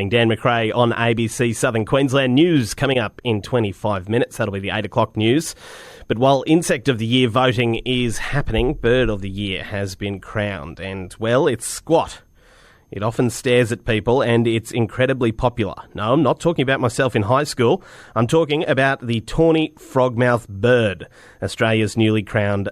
happening. Dan McRae on ABC Southern Queensland. News coming up in 25 minutes. That'll be the 8 o'clock news. But while Insect of the Year voting is happening, Bird of the Year has been crowned. And, well, it's squat. It often stares at people and it's incredibly popular. No, I'm not talking about myself in high school. I'm talking about the Tawny frogmouth bird, Australia's newly crowned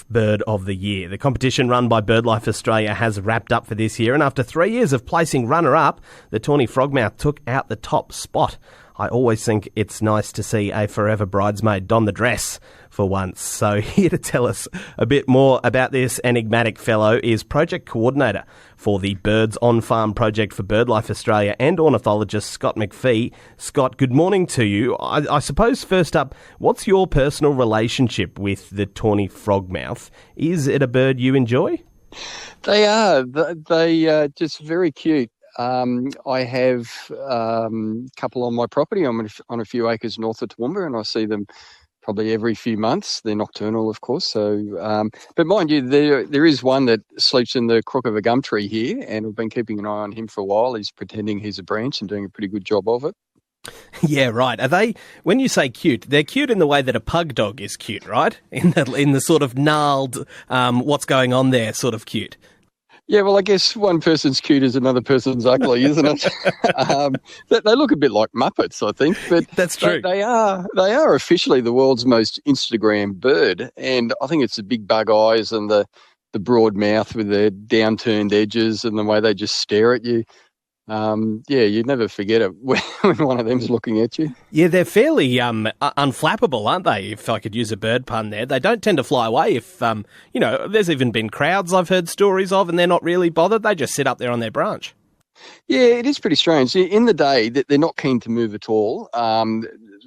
Bird of the Year. The competition run by BirdLife Australia has wrapped up for this year, and after 3 years of placing runner-up, the Tawny frogmouth took out the top spot. I always think it's nice to see a forever bridesmaid don the dress for once. So here to tell us a bit more about this enigmatic fellow is project coordinator for the Birds on Farm project for BirdLife Australia and ornithologist Scott McPhee. Scott, good morning to you. I suppose first up, what's your personal relationship with the Tawny frogmouth? Is it a bird you enjoy? They are. They just very cute. I have a couple on my property. I'm on a few acres north of Toowoomba, and I see them probably every few months. They're nocturnal, of course. So, but mind you, there is one that sleeps in the crook of a gum tree here, and we've been keeping an eye on him for a while. He's pretending he's a branch and doing a pretty good job of it. Yeah, right. Are they? When you say cute, they're cute in the way that a pug dog is cute, right? In the sort of gnarled, what's going on there, sort of cute. Yeah, well, I guess one person's cute is another person's ugly, isn't it? They look a bit like Muppets, I think. But that's true. They are officially the world's most Instagram bird, and I think it's the big bug eyes and the broad mouth with the downturned edges and the way they just stare at you. Yeah, you'd never forget it when one of them's looking at you. Yeah, they're fairly unflappable, aren't they, if I could use a bird pun there. They don't tend to fly away if, there's even been crowds I've heard stories of and they're not really bothered. They just sit up there on their branch. Yeah, it is pretty strange. In the day, they're not keen to move at all.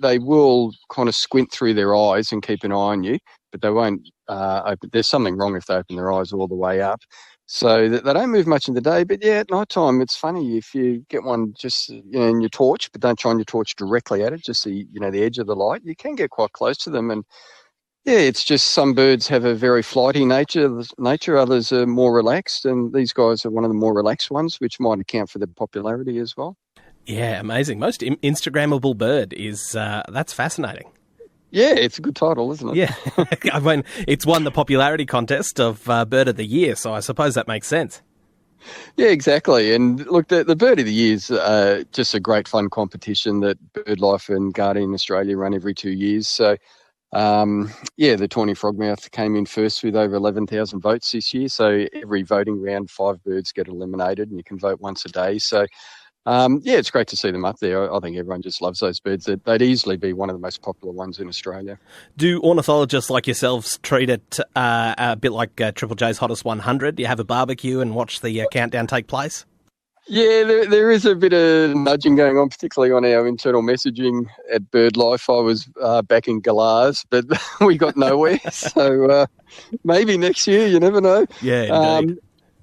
They will kind of squint through their eyes and keep an eye on you, but they won't open. There's something wrong if they open their eyes all the way up. So they don't move much in the day, but yeah, at night time, it's funny if you get one just in your torch, but don't shine your torch directly at it, just the edge of the light. You can get quite close to them, and yeah, it's just some birds have a very flighty nature. Others are more relaxed, and these guys are one of the more relaxed ones, which might account for their popularity as well. Yeah, amazing. Most Instagrammable bird is that's fascinating. Yeah, it's a good title, isn't it? Yeah. I mean, it's won the popularity contest of Bird of the Year, so I suppose that makes sense. Yeah, exactly. And look, the Bird of the Year is just a great fun competition that BirdLife and Guardian Australia run every 2 years. So, the Tawny frogmouth came in first with over 11,000 votes this year. So every voting round, 5 birds get eliminated and you can vote once a day. So, it's great to see them up there. I think everyone just loves those birds. They'd easily be one of the most popular ones in Australia. Do ornithologists like yourselves treat it a bit like Triple J's Hottest 100? Do you have a barbecue and watch the countdown take place? Yeah, there is a bit of nudging going on, particularly on our internal messaging at BirdLife. I was back in Galars, but we got nowhere. So maybe next year, you never know. Yeah, indeed.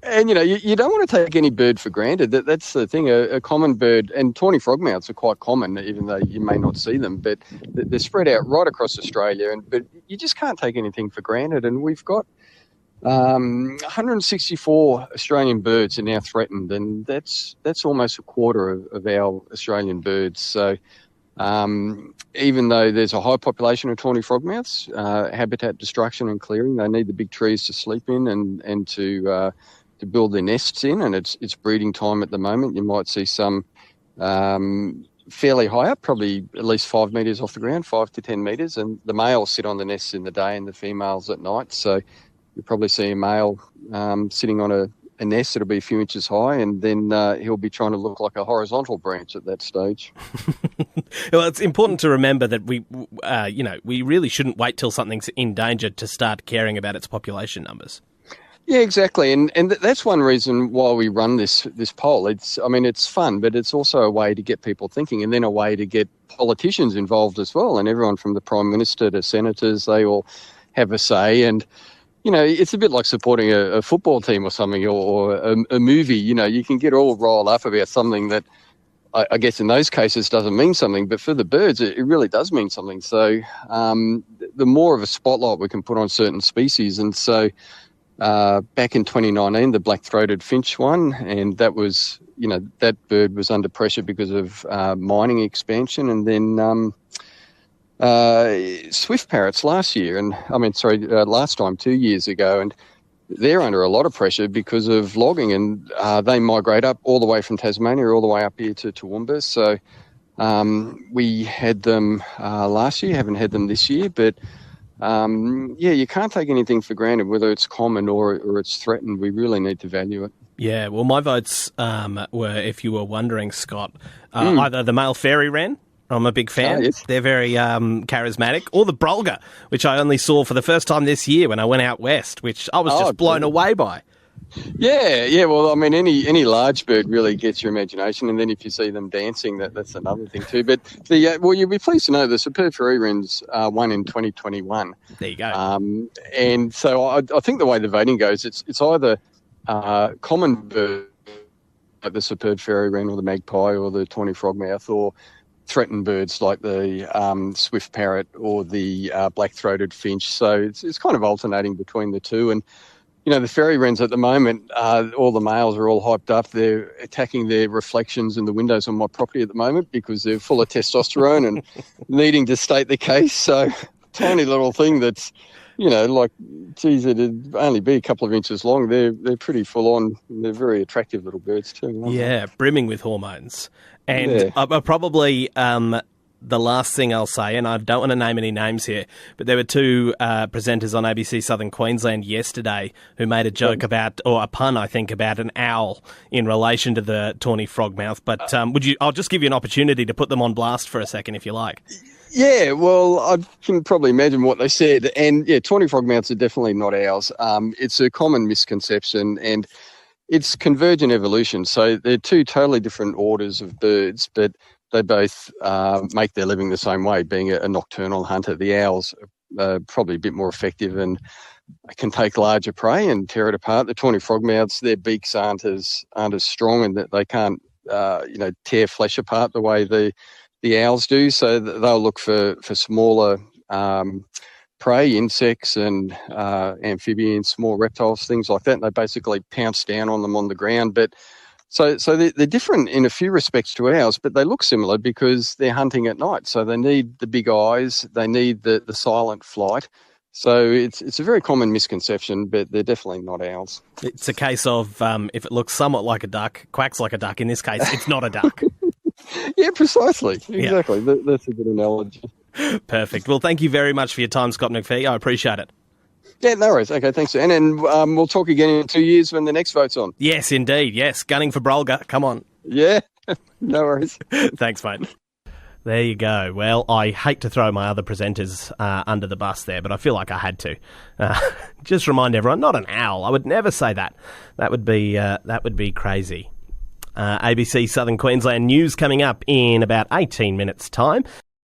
And, you don't want to take any bird for granted. That's the thing. A common bird, and Tawny frogmouths are quite common, even though you may not see them, but they're spread out right across Australia. But you just can't take anything for granted. And we've got 164 Australian birds are now threatened, and that's almost a quarter of our Australian birds. So even though there's a high population of Tawny frogmouths, habitat destruction and clearing, they need the big trees to sleep in and to build their nests in, and it's breeding time at the moment. You might see some fairly high up, probably at least 5 metres off the ground, 5 to 10 metres, and the males sit on the nests in the day and the females at night. So you'll probably see a male sitting on a nest that'll be a few inches high, and then he'll be trying to look like a horizontal branch at that stage. Well, it's important to remember that we really shouldn't wait till something's endangered to start caring about its population numbers. Yeah, exactly, and that's one reason why we run this poll. It's fun, but it's also a way to get people thinking, and then a way to get politicians involved as well. And everyone from the Prime Minister to senators, they all have a say. And it's a bit like supporting a football team or something, or a movie. You can get all riled up about something that I guess in those cases doesn't mean something, but for the birds, it really does mean something. So the more of a spotlight we can put on certain species, and so back in 2019, the black-throated finch won, and that was, that bird was under pressure because of mining expansion, and then swift parrots last time, 2 years ago, and they're under a lot of pressure because of logging, and they migrate up all the way from Tasmania all the way up here to Toowoomba. So we had them last year, haven't had them this year, but you can't take anything for granted, whether it's common or it's threatened. We really need to value it. Yeah, well, my votes were, if you were wondering, Scott, either the male fairy wren. I'm a big fan. Yes. They're very charismatic. Or the brolga, which I only saw for the first time this year when I went out west, which I was just blown away by. Yeah. Well, I mean, any large bird really gets your imagination, and then if you see them dancing, that's another thing too. But you'll be pleased to know the superb fairy wrens won in 2021. There you go. And so I think the way the voting goes, it's either common bird like the superb fairy wren or the magpie or the tawny frogmouth, or threatened birds like the swift parrot or the black-throated finch. So it's kind of alternating between the two. And the fairy wrens at the moment, all the males are all hyped up. They're attacking their reflections in the windows on my property at the moment because they're full of testosterone and needing to state the case. So tiny little thing that's, it'd only be a couple of inches long. They're pretty full on. They're very attractive little birds too. Yeah, brimming with hormones. And probably the last thing I'll say, and I don't want to name any names here, but there were two presenters on ABC Southern Queensland yesterday who made a joke about, or a pun, I think, about an owl in relation to the tawny frogmouth. But I'll just give you an opportunity to put them on blast for a second, if you like. Yeah, well, I can probably imagine what they said. And tawny frogmouths are definitely not owls. It's a common misconception, and it's convergent evolution. So they're two totally different orders of birds, but they both make their living the same way, being a nocturnal hunter. The owls are probably a bit more effective and can take larger prey and tear it apart. The tawny frogmouths, their beaks aren't as strong, and that they can't tear flesh apart the way the owls do. So they'll look for smaller prey, insects and amphibians, small reptiles, things like that. And they basically pounce down on them on the ground. But so they're different in a few respects to owls, but they look similar because they're hunting at night. So they need the big eyes, they need the silent flight. So it's a very common misconception, but they're definitely not owls. It's a case of if it looks somewhat like a duck, quacks like a duck. In this case, it's not a duck. Yeah, precisely. Exactly. Yeah. That's a good analogy. Perfect. Well, thank you very much for your time, Scott McPhee. I appreciate it. Yeah, no worries. Okay, thanks. And we'll talk again in 2 years when the next vote's on. Yes, indeed. Yes, gunning for brolga. Come on. Yeah, no worries. Thanks, mate. There you go. Well, I hate to throw my other presenters under the bus there, but I feel like I had to. Just remind everyone, not an owl. I would never say that. That would be crazy. ABC Southern Queensland news coming up in about 18 minutes' time.